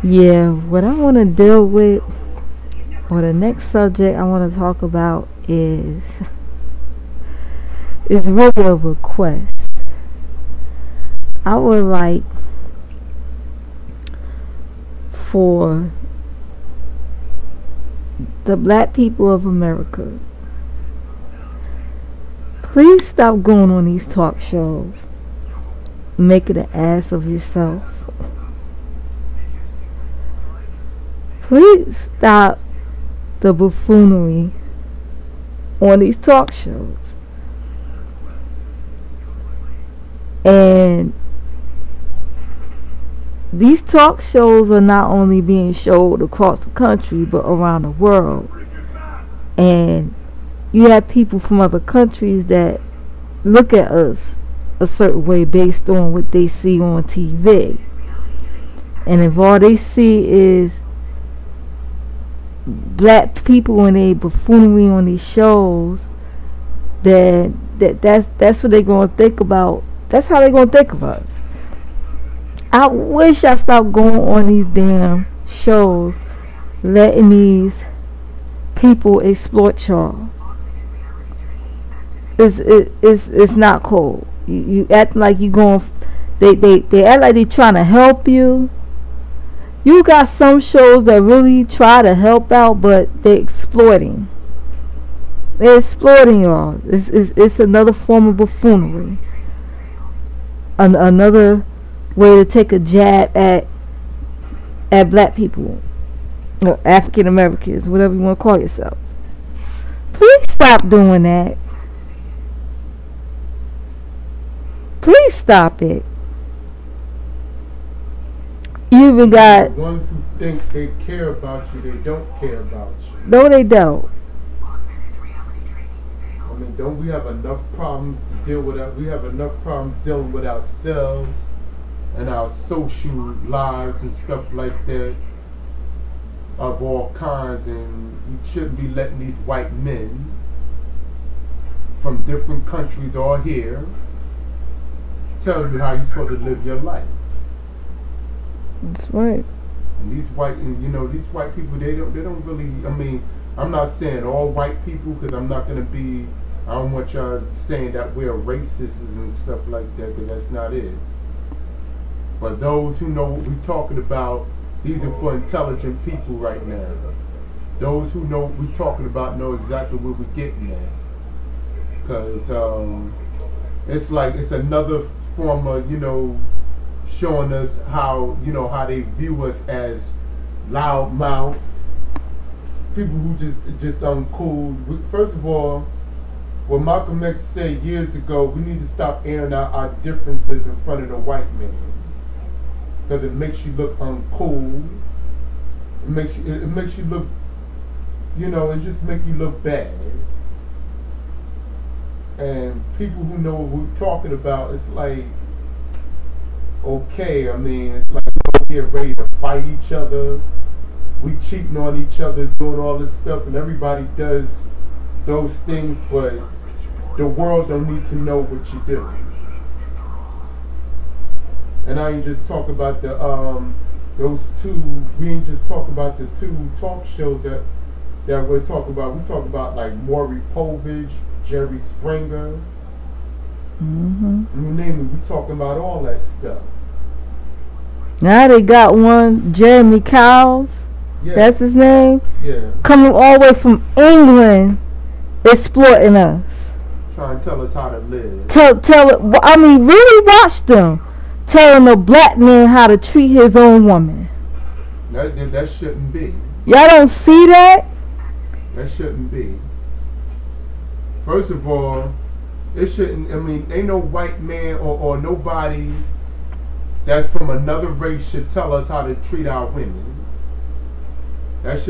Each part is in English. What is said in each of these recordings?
Yeah, what I want to deal with, or the next subject I want to talk about is really a request. I would like for the black people of America, please stop going on these talk shows, making an ass of yourself. Please stop the buffoonery on these talk shows. And these talk shows are not only being showed across the country but around the world. And you have people from other countries that look at us a certain way based on what they see on TV. And if all they see is black people when they buffoonery on these shows, then that's what they're gonna think about. That's how they're gonna think of us. I wish I stopped going on these damn shows, letting these people exploit y'all. It's not cool. You act like you going. They act like they trying to help you. You got some shows that really try to help out, but they're exploiting. They're exploiting y'all. It's another form of buffoonery. Another way to take a jab at black people, or African Americans, whatever you want to call yourself. Please stop doing that. Please stop it. You even got the ones who think they care about you, they don't care about you. No, they don't. I mean, don't we have enough problems to deal with? We have enough problems dealing with ourselves and our social lives and stuff like that of all kinds, and you shouldn't be letting these white men from different countries all here tell you how you're supposed to live your life. That's right. And these white, these white people, they don't really. I mean, I'm not saying all white people, because I'm not gonna be. I don't want y'all saying that we're racists and stuff like that, because that's not it. But those who know what we're talking about, these are for intelligent people right now. Those who know what we're talking about know exactly where we're getting at. Because it's like it's another form of, showing us how, how they view us as loudmouth, people who just uncool. First of all, what Malcolm X said years ago, we need to stop airing out our differences in front of the white man, because it makes you look uncool. It makes you look, it just makes you look bad. And people who know what we're talking about, it's like, okay, I mean, it's like we get ready to fight each other. We cheating on each other, doing all this stuff, and everybody does those things, but the world don't need to know what you do. And I ain't just talking about those two. We ain't just talking about the two talk shows that we're talking about. We talk about like Maury Povich, Jerry Springer. Mm-hmm. You name it. We talking about all that stuff. Now they got one, Jeremy Cowles. Yeah. That's his name. Yeah. Coming all the way from England, exploiting us. Trying to tell us how to live. Tell it. I mean, really watch them telling a black man how to treat his own woman. That shouldn't be. Y'all don't see that? That shouldn't be. First of all, it shouldn't. I mean, ain't no white man or nobody that's from another race should tell us how to treat our women. That's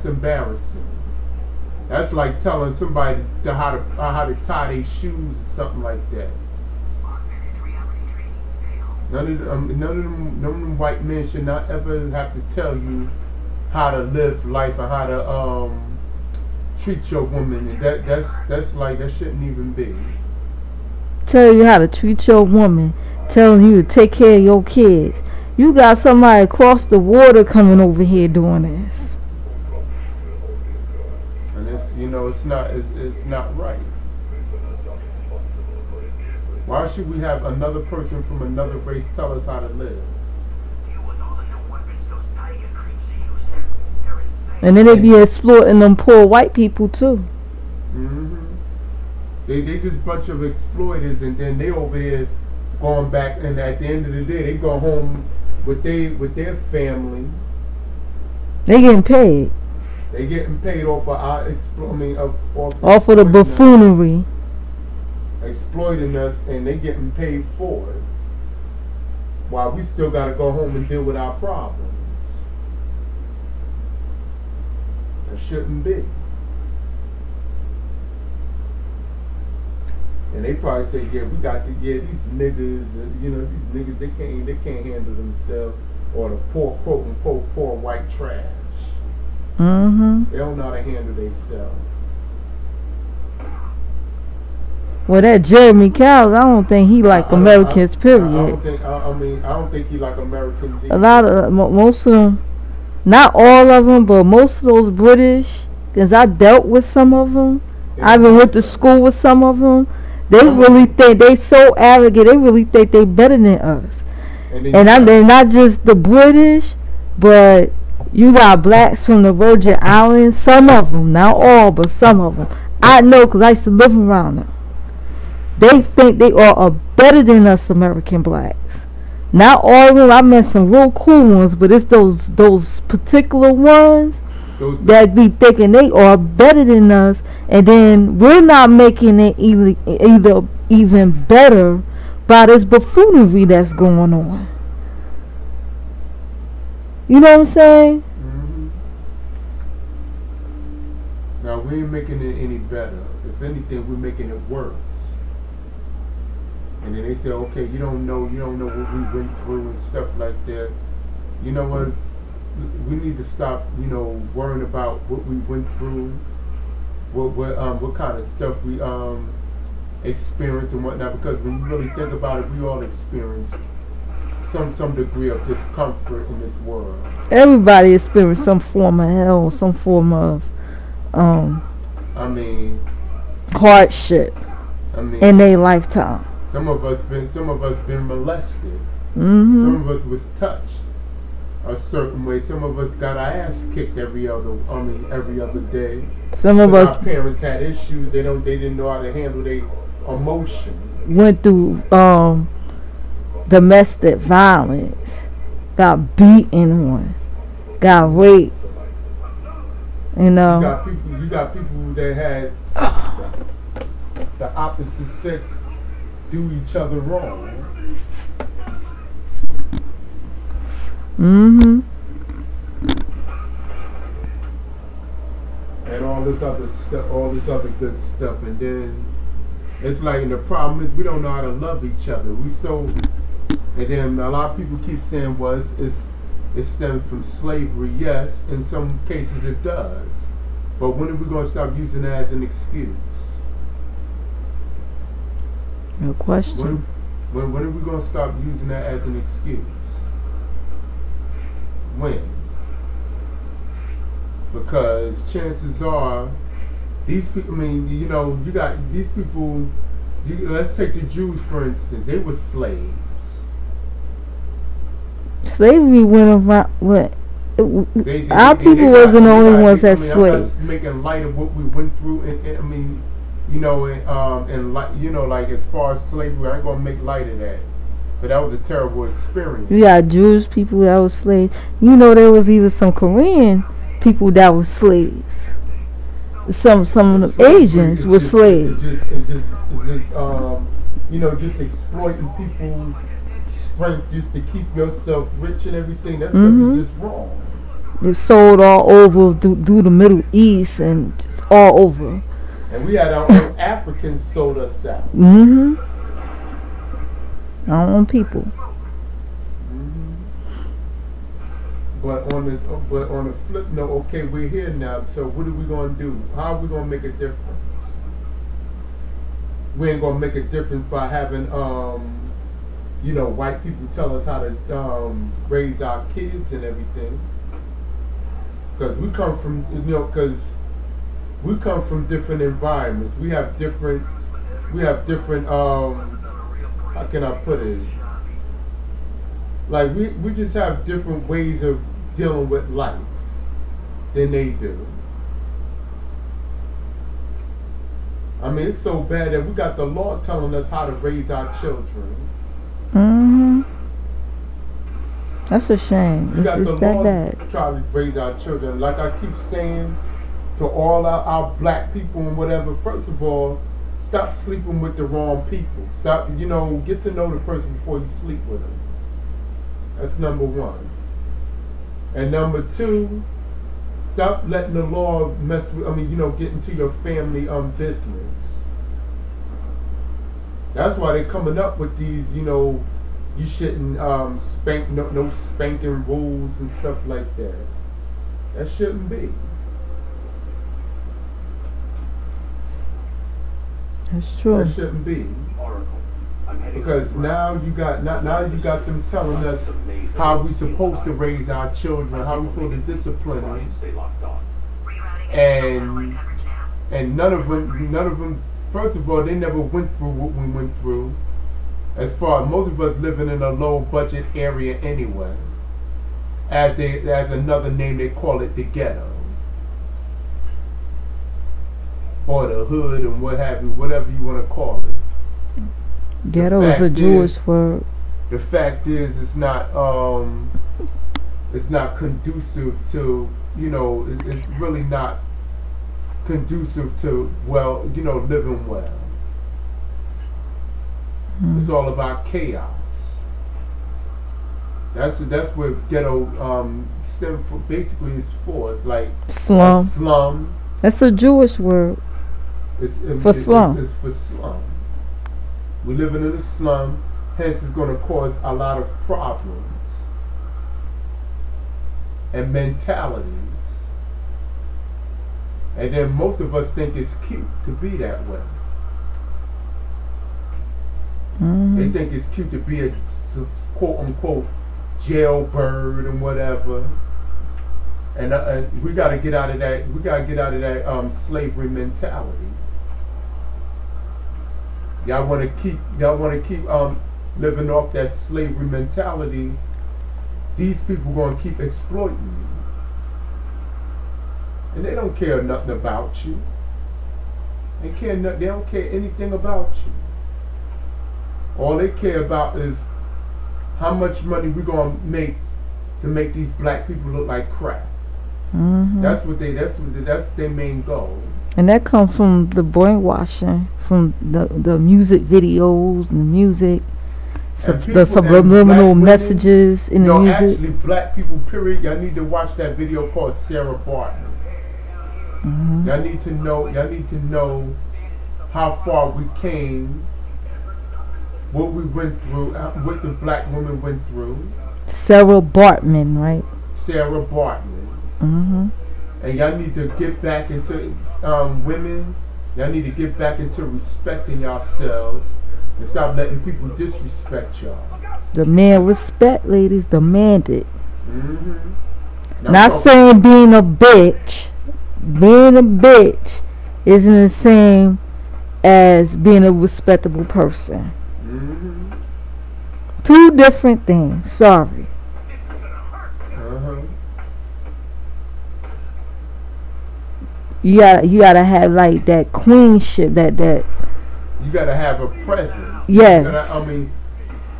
embarrassing. That's like telling somebody how to tie their shoes or something like that. None of them white men should not ever have to tell you how to live life and how to treat your woman. And that shouldn't even be. Tell you how to treat your woman, telling you to take care of your kids. You got somebody across the water coming over here doing this. And it's not right. Why should we have another person from another race tell us how to live? And then they be exploiting them poor white people too. Mm-hmm. They just bunch of exploiters, and then they over here going back, and at the end of the day, they go home with their family. They getting paid. They getting paid off of our off of the buffoonery. Exploiting us, and they getting paid for it. While we still got to go home and deal with our problems. It shouldn't be. And they probably say, yeah, we got these niggas, and these niggas, they can't handle themselves, or the poor, quote unquote, poor white trash. Mm-hmm. They don't know how to handle themselves. Well, that Jeremy Cowles, I don't think he like Americans, period. I don't think he like Americans either. A lot of, most of them, not all of them, but most of those British, because I dealt with some of them. Yeah. I even went to school with some of them. They really think, they so arrogant, they really think they better than us. And they're not just the British, but you got blacks from the Virgin Islands, some of them, not all, but some of them. I know because I used to live around them. They think they are better than us American blacks. Not all of them. I met some real cool ones, but it's those particular ones that be thinking they are better than us, and then we're not making it either even better by this buffoonery that's going on. You know what I'm saying? Mm-hmm. Now we ain't making it any better. If anything, we're making it worse. And then they say, okay, you don't know what we went through and stuff like that. You know what? We need to stop, worrying about what we went through, what kind of stuff we experienced and whatnot. Because when you really think about it, we all experience some degree of discomfort in this world. Everybody experienced some form of hell, some form of hardship in their lifetime. Some of us been molested. Mm-hmm. Some of us was touched a certain way. Some of us got our ass kicked every other day. Some of us, our parents had issues. They didn't know how to handle their emotions. Went through domestic violence, got beaten on, got raped. You got people that had the opposite sex do each other wrong. Mm-hmm. And all this other stuff, all this other good stuff, and then it's like, and the problem is we don't know how to love each other. And then a lot of people keep saying, well, it stems from slavery. Yes, in some cases it does. But when are we going to stop using that as an excuse? No question. When are we going to stop using that as an excuse? When? Because chances are, these people, you got these people, let's take the Jews for instance, they were slaves. Slavery went around, our people wasn't the only ones that slaves. I'm making light of what we went through, like as far as slavery, I ain't gonna make light of that. But that was a terrible experience. You got Jewish people that were slaves. There was even some Korean people that were slaves. Some of the Asians were slaves. It's just exploiting people's strength just to keep yourself rich and everything. That stuff is just wrong. It's sold all over through the Middle East and just all over. And we had our own Africans sold us out. Mm-hmm. Our own people. Mm-hmm. But on the flip note, okay, we're here now. So what are we gonna do? How are we gonna make a difference? We ain't gonna make a difference by having you know, white people tell us how to raise our kids and everything. Because we come from, you know, because we come from different environments. We have different, how can I put it? Like, we just have different ways of dealing with life than they do. I mean, it's so bad that we got the law telling us how to raise our children. Mm-hmm. That's a shame. We got It's the just that law bad. trying to raise our children. Like I keep saying to all our black people and whatever, first of all, stop sleeping with the wrong people. Stop, you know, get to know the person before you sleep with them. That's number one. And number two, stop letting the law mess with, I mean, you know, get into your family business. That's why they're coming up with these, you know, you shouldn't spank, no spanking rules and stuff like that. That shouldn't be. That's true. That shouldn't be. Because now you got them telling us how we supposed to raise our children, how we supposed to discipline them, and none of them. First of all, they never went through what we went through. As far as most of us living in a low budget area anyway, as another name they call it, the ghetto or the hood and what have you, whatever you want to call it. Ghetto is a Jewish word. The fact is, it's not conducive to, you know, it's really not conducive to, well, you know, living well. It's all about chaos. That's what ghetto stem for. Basically, is for. It's like slum. A slum. That's a Jewish word. For slum. It's for slum. We're living in a slum. Hence, it's going to cause a lot of problems and mentalities. And then most of us think it's cute to be that way. Mm-hmm. They think it's cute to be a quote unquote jailbird and whatever. And we got to get out of that. We got to get out of that slavery mentality. Y'all want to keep living off that slavery mentality. These people going to keep exploiting you. And they don't care nothing about you. They don't care anything about you. All they care about is how much money we're gonna make to make these black people look like crap. Mm-hmm. That's their main goal. And that comes from the brainwashing, from the music videos and the music, the subliminal messages in the music. Actually, black people, period. Y'all need to watch that video called Sarah Barton. Mm-hmm. Y'all need to know how far we came, what we went through, what the black women went through. Sarah Bartman, right? Sarah Bartman. Mm-hmm. And y'all need to get back into women. Y'all need to get back into respecting yourselves and stop letting people disrespect y'all. Demand respect, ladies. Demand it. Mm-hmm. Not saying being a bitch. Being a bitch isn't the same as being a respectable person. Mm-hmm. Two different things. Sorry. You gotta have like that queenship, that you gotta have a presence. Yes.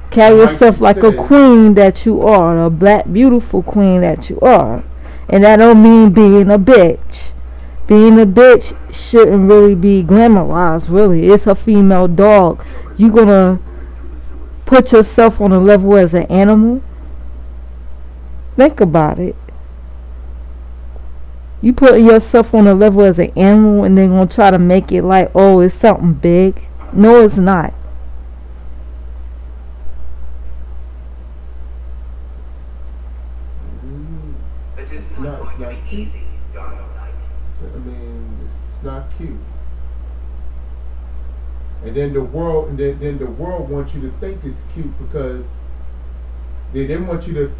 Carry yourself like a queen that you are, a black beautiful queen that you are. And that don't mean being a bitch. Being a bitch shouldn't really be glamorized, really. It's a female dog. You gonna put yourself on a level as an animal? Think about it. You put yourself on a level as an animal and then gonna try to make it like, oh, it's something big. No, it's not. It's not cute. I mean, it's not cute. And then then the world wants you to think it's cute because they want you to